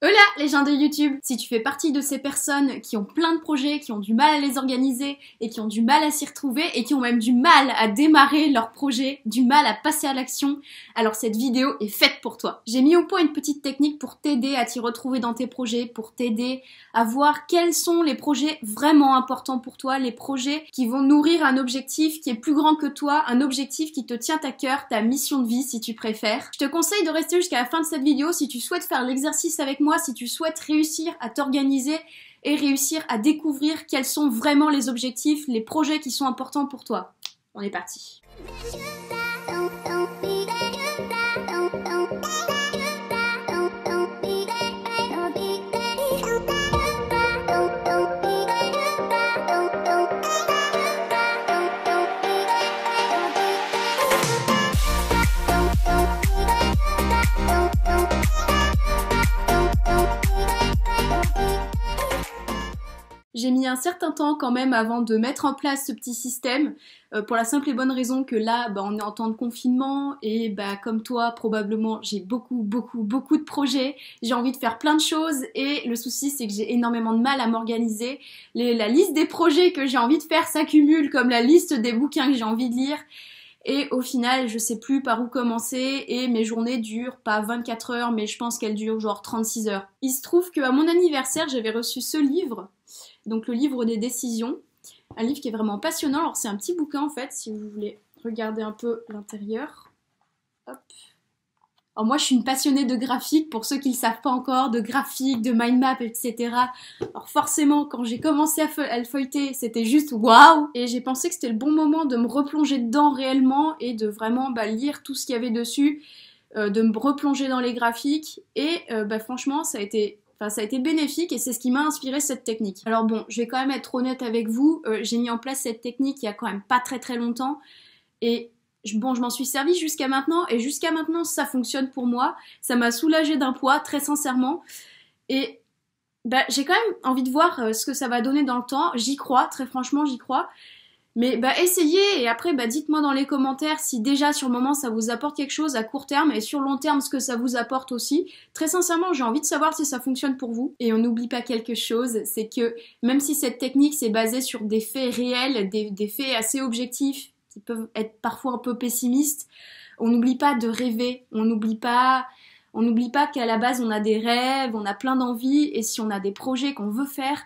Hola les gens de YouTube! Si tu fais partie de ces personnes qui ont plein de projets, qui ont du mal à les organiser et qui ont du mal à s'y retrouver et qui ont même du mal à démarrer leurs projets, du mal à passer à l'action, alors cette vidéo est faite pour toi. J'ai mis au point une petite technique pour t'aider à t'y retrouver dans tes projets, pour t'aider à voir quels sont les projets vraiment importants pour toi, les projets qui vont nourrir un objectif qui est plus grand que toi, un objectif qui te tient à cœur, ta mission de vie si tu préfères. Je te conseille de rester jusqu'à la fin de cette vidéo si tu souhaites faire l'exercice avec moi, si tu souhaites réussir à t'organiser et réussir à découvrir quels sont vraiment les objectifs, les projets qui sont importants pour toi. On est parti. J'ai mis un certain temps quand même avant de mettre en place ce petit système, pour la simple et bonne raison que là, on est en temps de confinement et comme toi, probablement, j'ai beaucoup de projets, j'ai envie de faire plein de choses et le souci c'est que j'ai énormément de mal à m'organiser. La liste des projets que j'ai envie de faire s'accumule comme la liste des bouquins que j'ai envie de lire. Et au final, je sais plus par où commencer et mes journées durent pas 24 heures, mais je pense qu'elles durent genre 36 heures. Il se trouve qu'à mon anniversaire, j'avais reçu ce livre, donc le livre des décisions, un livre qui est vraiment passionnant. Alors c'est un petit bouquin en fait, si vous voulez regarder un peu l'intérieur. Hop. Alors moi je suis une passionnée de graphique, pour ceux qui ne le savent pas encore, de graphique, de mind map, etc. Alors forcément quand j'ai commencé à le feuilleter, c'était juste waouh. Et j'ai pensé que c'était le bon moment de me replonger dedans réellement et de vraiment lire tout ce qu'il y avait dessus, de me replonger dans les graphiques. Et franchement ça a été bénéfique et c'est ce qui m'a inspiré cette technique. Alors bon, je vais quand même être honnête avec vous, j'ai mis en place cette technique il y a quand même pas très longtemps et je m'en suis servi jusqu'à maintenant et jusqu'à maintenant ça fonctionne pour moi. Ça m'a soulagé d'un poids, très sincèrement. Et j'ai quand même envie de voir ce que ça va donner dans le temps. J'y crois, très franchement j'y crois. Mais essayez et après dites-moi dans les commentaires si déjà sur le moment ça vous apporte quelque chose à court terme et sur long terme ce que ça vous apporte aussi. Très sincèrement j'ai envie de savoir si ça fonctionne pour vous. Et on n'oublie pas quelque chose, c'est que même si cette technique c'est basée sur des faits réels, des faits assez objectifs qui peuvent être parfois un peu pessimistes, on n'oublie pas de rêver, on n'oublie pas qu'à la base on a des rêves, on a plein d'envies et si on a des projets qu'on veut faire,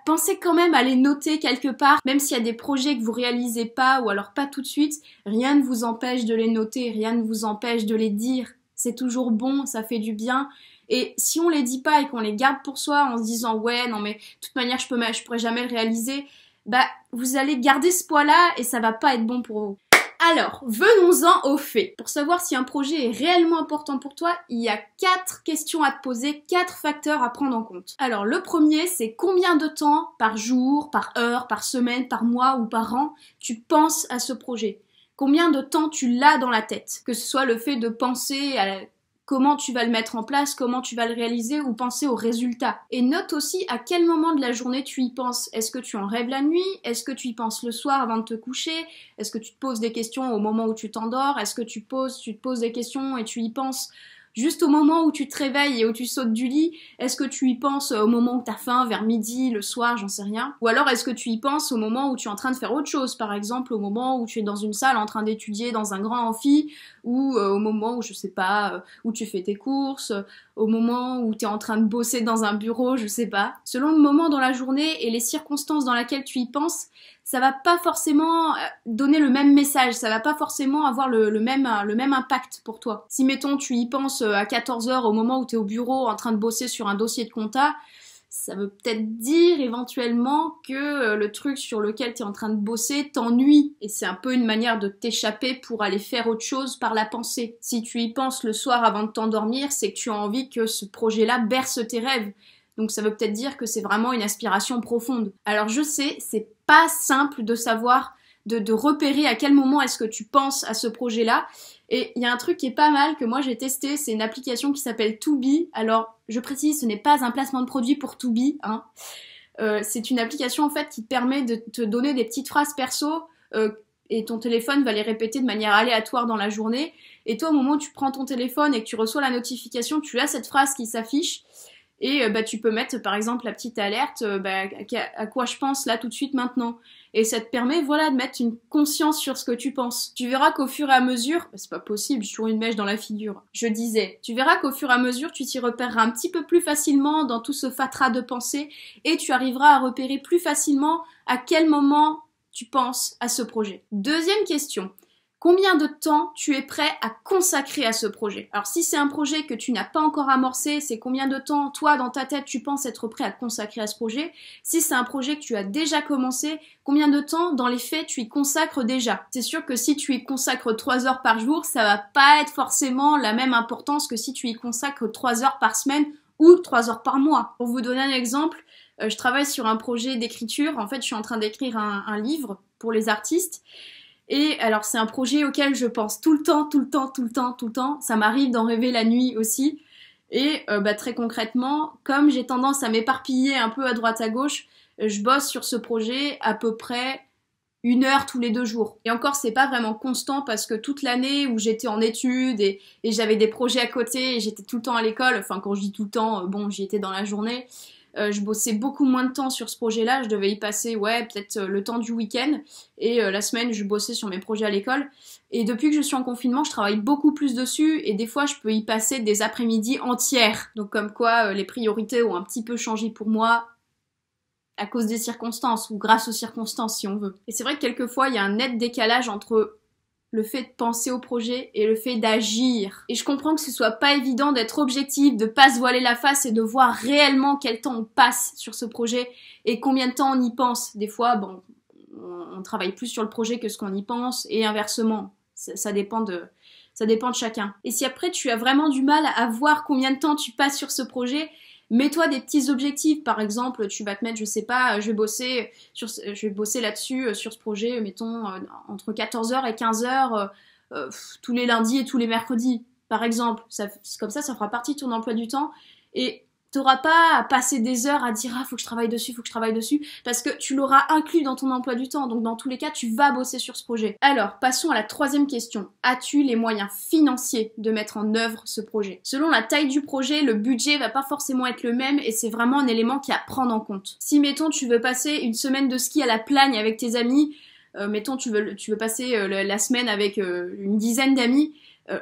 pensez quand même à les noter quelque part, même s'il y a des projets que vous réalisez pas ou alors pas tout de suite, rien ne vous empêche de les noter, rien ne vous empêche de les dire. C'est toujours bon, ça fait du bien. Et si on les dit pas et qu'on les garde pour soi en se disant ouais non mais de toute manière je pourrais jamais le réaliser, vous allez garder ce poids-là et ça va pas être bon pour vous. Alors, venons-en aux faits. Pour savoir si un projet est réellement important pour toi, il y a 4 questions à te poser, 4 facteurs à prendre en compte. Alors, le premier, c'est combien de temps, par jour, par heure, par semaine, par mois ou par an, tu penses à ce projet? Combien de temps tu l'as dans la tête? Que ce soit le fait de penser à comment tu vas le mettre en place, comment tu vas le réaliser ou penser au résultat. Et note aussi à quel moment de la journée tu y penses. Est-ce que tu en rêves la nuit? Est-ce que tu y penses le soir avant de te coucher? Est-ce que tu te poses des questions au moment où tu t'endors? Est-ce que tu te poses des questions et tu y penses juste au moment où tu te réveilles et où tu sautes du lit? Est-ce que tu y penses au moment où t'as faim, vers midi, le soir, j'en sais rien? Ou alors est-ce que tu y penses au moment où tu es en train de faire autre chose? Par exemple, au moment où tu es dans une salle en train d'étudier dans un grand amphi, ou au moment où, je sais pas, où tu fais tes courses, au moment où tu es en train de bosser dans un bureau, je sais pas. Selon le moment dans la journée et les circonstances dans lesquelles tu y penses, ça va pas forcément donner le même message, ça va pas forcément avoir le même impact pour toi. Si mettons tu y penses à 14h au moment où tu es au bureau en train de bosser sur un dossier de compta, ça veut peut-être dire éventuellement que le truc sur lequel tu es en train de bosser t'ennuie et c'est un peu une manière de t'échapper pour aller faire autre chose par la pensée. Si tu y penses le soir avant de t'endormir, c'est que tu as envie que ce projet-là berce tes rêves. Donc ça veut peut-être dire que c'est vraiment une aspiration profonde. Alors je sais, c'est pas simple de savoir, de repérer à quel moment est-ce que tu penses à ce projet-là. Et il y a un truc qui est pas mal, que moi j'ai testé, c'est une application qui s'appelle To-Be. Alors, je précise, ce n'est pas un placement de produit pour To-Be, c'est une application en fait qui te permet de te donner des petites phrases perso et ton téléphone va les répéter de manière aléatoire dans la journée. Et toi, au moment où tu prends ton téléphone et que tu reçois la notification, tu as cette phrase qui s'affiche. Et tu peux mettre par exemple la petite alerte à quoi je pense là tout de suite maintenant. Et ça te permet de mettre une conscience sur ce que tu penses. Tu verras qu'au fur et à mesure, c'est pas possible, j'ai toujours une mèche dans la figure. Tu verras qu'au fur et à mesure tu t'y repéreras un petit peu plus facilement dans tout ce fatras de pensée et tu arriveras à repérer plus facilement à quel moment tu penses à ce projet. Deuxième question. Combien de temps tu es prêt à consacrer à ce projet? Alors si c'est un projet que tu n'as pas encore amorcé, c'est combien de temps toi dans ta tête tu penses être prêt à consacrer à ce projet? Si c'est un projet que tu as déjà commencé, combien de temps dans les faits tu y consacres déjà? C'est sûr que si tu y consacres 3 heures par jour, ça va pas être forcément la même importance que si tu y consacres 3 heures par semaine ou 3 heures par mois. Pour vous donner un exemple, je travaille sur un projet d'écriture. En fait, je suis en train d'écrire un livre pour les artistes. Et alors c'est un projet auquel je pense tout le temps. Ça m'arrive d'en rêver la nuit aussi. Et très concrètement, comme j'ai tendance à m'éparpiller un peu à droite à gauche, je bosse sur ce projet à peu près 1 heure tous les 2 jours. Et encore, c'est pas vraiment constant parce que toute l'année où j'étais en études et j'avais des projets à côté et j'étais tout le temps à l'école, enfin quand je dis tout le temps, j'y étais dans la journée. Je bossais beaucoup moins de temps sur ce projet-là, je devais y passer peut-être le temps du week-end et la semaine je bossais sur mes projets à l'école et depuis que je suis en confinement je travaille beaucoup plus dessus et des fois je peux y passer des après-midi entières. Donc comme quoi les priorités ont un petit peu changé pour moi à cause des circonstances ou grâce aux circonstances si on veut. Et c'est vrai que quelquefois il y a un net décalage entre le fait de penser au projet et le fait d'agir. Et je comprends que ce soit pas évident d'être objectif, de pas se voiler la face et de voir réellement quel temps on passe sur ce projet et combien de temps on y pense. Des fois, on travaille plus sur le projet que ce qu'on y pense et inversement. Ça dépend de chacun. Et si après tu as vraiment du mal à voir combien de temps tu passes sur ce projet, mets-toi des petits objectifs. Par exemple, tu vas te mettre, je sais pas, je vais bosser là-dessus, sur ce projet, mettons, entre 14h et 15h, tous les lundis et tous les mercredis, par exemple. Comme ça fera partie de ton emploi du temps. Et t'auras pas à passer des heures à dire « Ah, faut que je travaille dessus, parce que tu l'auras inclus dans ton emploi du temps. Donc, dans tous les cas, tu vas bosser sur ce projet. Alors, passons à la 3e question. As-tu les moyens financiers de mettre en œuvre ce projet? Selon la taille du projet, le budget va pas forcément être le même et c'est vraiment un élément qui est à prendre en compte. Si, mettons, tu veux passer une semaine de ski à la Plagne avec tes amis, mettons, tu veux passer la semaine avec une dizaine d'amis,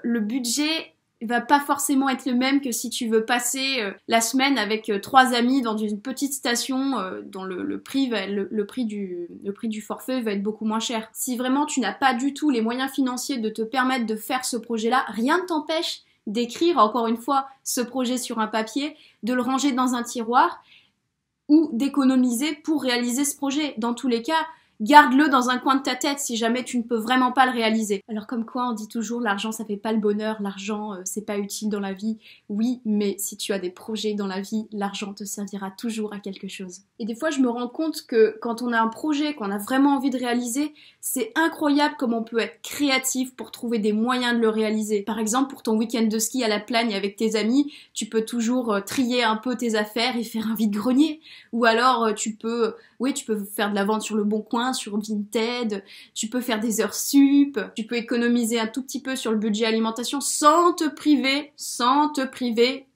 le budget va pas forcément être le même que si tu veux passer la semaine avec 3 amis dans une petite station dont le prix du forfait va être beaucoup moins cher. Si vraiment tu n'as pas du tout les moyens financiers de te permettre de faire ce projet-là, rien ne t'empêche d'écrire encore une fois ce projet sur un papier, de le ranger dans un tiroir ou d'économiser pour réaliser ce projet. Dans tous les cas, garde-le dans un coin de ta tête si jamais tu ne peux vraiment pas le réaliser. Alors comme quoi on dit toujours l'argent ça fait pas le bonheur, l'argent c'est pas utile dans la vie. Oui, mais si tu as des projets dans la vie, l'argent te servira toujours à quelque chose. Et des fois je me rends compte que quand on a un projet qu'on a vraiment envie de réaliser, c'est incroyable comme on peut être créatif pour trouver des moyens de le réaliser. Par exemple pour ton week-end de ski à la Plagne avec tes amis, tu peux toujours trier un peu tes affaires et faire un vide-grenier. Ou alors tu peux faire de la vente sur le Bon Coin, sur Vinted, tu peux faire des heures sup, tu peux économiser un tout petit peu sur le budget alimentation sans te priver,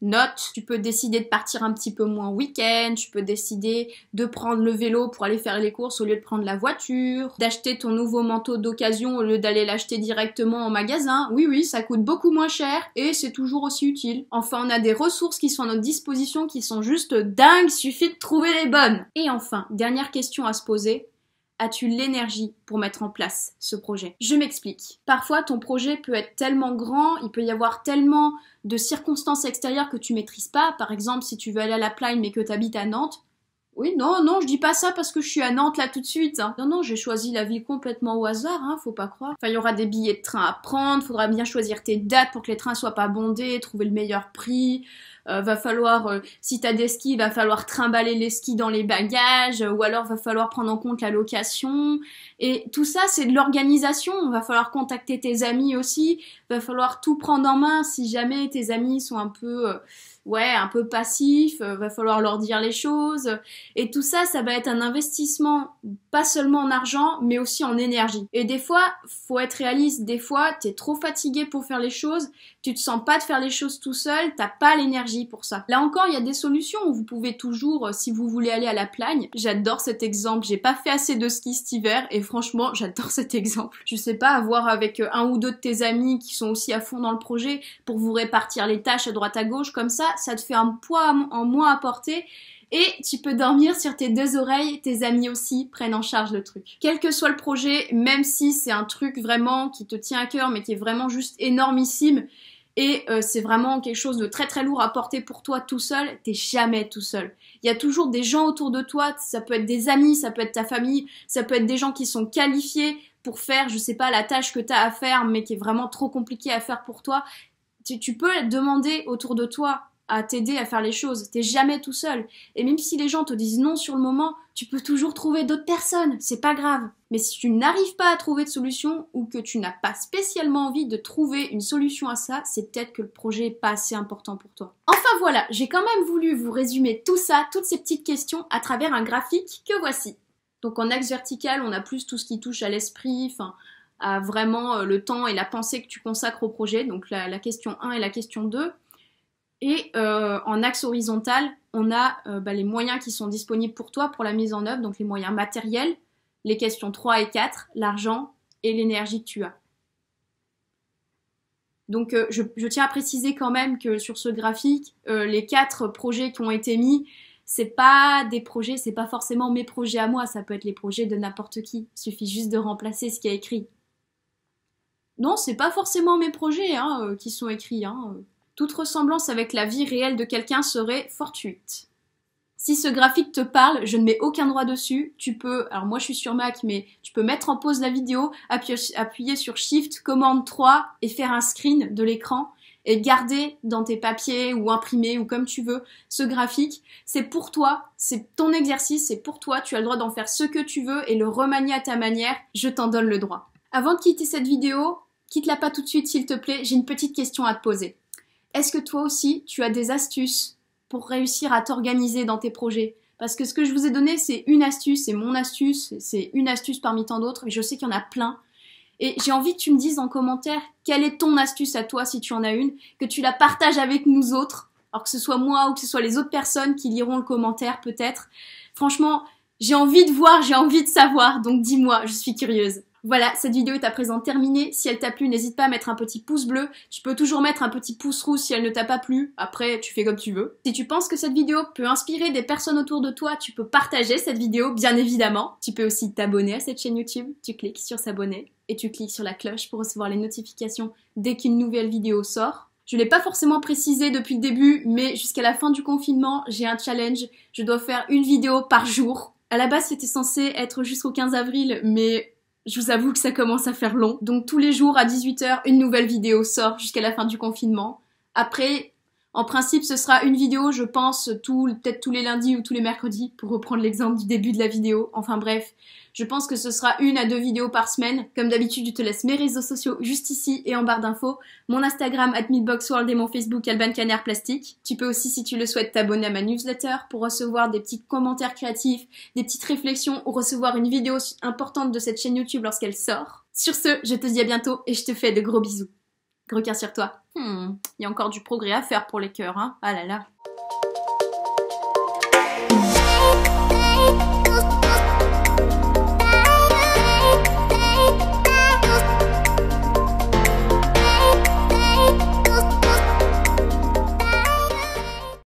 note. Tu peux décider de partir un petit peu moins week-end, tu peux décider de prendre le vélo pour aller faire les courses au lieu de prendre la voiture, d'acheter ton nouveau manteau d'occasion au lieu d'aller l'acheter directement en magasin. Oui, ça coûte beaucoup moins cher et c'est toujours aussi utile. Enfin, on a des ressources qui sont à notre disposition qui sont juste dingues, suffit de trouver les bonnes. Et enfin, dernière question à se poser. As-tu l'énergie pour mettre en place ce projet? Je m'explique. Parfois, ton projet peut être tellement grand, il peut y avoir tellement de circonstances extérieures que tu maîtrises pas. Par exemple, si tu veux aller à la Plagne mais que tu habites à Nantes. Oui, non, je dis pas ça parce que je suis à Nantes là tout de suite. Hein. Non, j'ai choisi la ville complètement au hasard, faut pas croire. Enfin, il y aura des billets de train à prendre, faudra bien choisir tes dates pour que les trains soient pas bondés, trouver le meilleur prix. Va falloir, si t'as des skis, va falloir trimballer les skis dans les bagages, ou alors va falloir prendre en compte la location. Et tout ça, c'est de l'organisation. Va falloir contacter tes amis aussi. Va falloir tout prendre en main si jamais tes amis sont un peu ouais, un peu passif, va falloir leur dire les choses. Et tout ça, ça va être un investissement pas seulement en argent, mais aussi en énergie. Et des fois, faut être réaliste, des fois, t'es trop fatigué pour faire les choses, tu te sens pas de faire les choses tout seul, t'as pas l'énergie pour ça. Là encore, il y a des solutions où vous pouvez toujours, si vous voulez aller à la Plagne, j'adore cet exemple, j'ai pas fait assez de ski cet hiver, et franchement, j'adore cet exemple. Je sais pas, avoir avec un ou deux de tes amis qui sont aussi à fond dans le projet pour vous répartir les tâches à droite à gauche, comme ça te fait un poids en moins à porter et tu peux dormir sur tes deux oreilles, tes amis aussi prennent en charge le truc. Quel que soit le projet, même si c'est un truc vraiment qui te tient à cœur mais qui est vraiment juste énormissime et c'est vraiment quelque chose de très très lourd à porter pour toi tout seul, t'es jamais tout seul. Il y a toujours des gens autour de toi, ça peut être des amis, ça peut être ta famille, ça peut être des gens qui sont qualifiés pour faire, je sais pas, la tâche que t'as à faire mais qui est vraiment trop compliquée à faire pour toi. Tu peux demander autour de toi à t'aider à faire les choses. T'es jamais tout seul. Et même si les gens te disent non sur le moment, tu peux toujours trouver d'autres personnes. C'est pas grave. Mais si tu n'arrives pas à trouver de solution ou que tu n'as pas spécialement envie de trouver une solution à ça, c'est peut-être que le projet est pas assez important pour toi. Enfin voilà, j'ai quand même voulu vous résumer tout ça, toutes ces petites questions à travers un graphique que voici. Donc en axe vertical, on a plus tout ce qui touche à l'esprit, enfin à vraiment le temps et la pensée que tu consacres au projet, donc la question 1 et la question 2. Et en axe horizontal, on a les moyens qui sont disponibles pour toi pour la mise en œuvre, donc les moyens matériels, les questions 3 et 4, l'argent et l'énergie que tu as. Donc je tiens à préciser quand même que sur ce graphique, les 4 projets qui ont été mis, c'est pas des projets, c'est pas forcément mes projets à moi, ça peut être les projets de n'importe qui. Il suffit juste de remplacer ce qui est écrit. Non, c'est pas forcément mes projets qui sont écrits. Toute ressemblance avec la vie réelle de quelqu'un serait fortuite. Si ce graphique te parle, je ne mets aucun droit dessus. Tu peux, alors moi je suis sur Mac, mais tu peux mettre en pause la vidéo, appuyer sur Shift, Commande 3 et faire un screen de l'écran et garder dans tes papiers ou imprimer ou comme tu veux ce graphique. C'est pour toi, c'est ton exercice, c'est pour toi. Tu as le droit d'en faire ce que tu veux et le remanier à ta manière. Je t'en donne le droit. Avant de quitter cette vidéo, quitte-la pas tout de suite s'il te plaît, j'ai une petite question à te poser. Est-ce que toi aussi, tu as des astuces pour réussir à t'organiser dans tes projets? Parce que ce que je vous ai donné, c'est une astuce, c'est mon astuce, c'est une astuce parmi tant d'autres, mais je sais qu'il y en a plein. Et j'ai envie que tu me dises en commentaire quelle est ton astuce à toi si tu en as une, que tu la partages avec nous autres, alors que ce soit moi ou que ce soit les autres personnes qui liront le commentaire peut-être. Franchement, j'ai envie de voir, j'ai envie de savoir, donc dis-moi, je suis curieuse. Voilà, cette vidéo est à présent terminée. Si elle t'a plu, n'hésite pas à mettre un petit pouce bleu. Tu peux toujours mettre un petit pouce rouge si elle ne t'a pas plu. Après, tu fais comme tu veux. Si tu penses que cette vidéo peut inspirer des personnes autour de toi, tu peux partager cette vidéo, bien évidemment. Tu peux aussi t'abonner à cette chaîne YouTube. Tu cliques sur s'abonner et tu cliques sur la cloche pour recevoir les notifications dès qu'une nouvelle vidéo sort. Je ne l'ai pas forcément précisé depuis le début, mais jusqu'à la fin du confinement, j'ai un challenge. Je dois faire une vidéo par jour. À la base, c'était censé être jusqu'au 15 avril, mais je vous avoue que ça commence à faire long. Donc tous les jours à 18 h, une nouvelle vidéo sort jusqu'à la fin du confinement. Après, en principe, ce sera une vidéo, je pense, peut-être tous les lundis ou tous les mercredis, pour reprendre l'exemple du début de la vidéo. Enfin bref, je pense que ce sera 1 à 2 vidéos par semaine. Comme d'habitude, je te laisse mes réseaux sociaux juste ici et en barre d'infos. Mon Instagram @meatboxworld et mon Facebook Alban Canard Plastique. Tu peux aussi, si tu le souhaites, t'abonner à ma newsletter pour recevoir des petits commentaires créatifs, des petites réflexions ou recevoir une vidéo importante de cette chaîne YouTube lorsqu'elle sort. Sur ce, je te dis à bientôt et je te fais de gros bisous. Gros cœur sur toi. Il y a encore du progrès à faire pour les cœurs, Ah là là.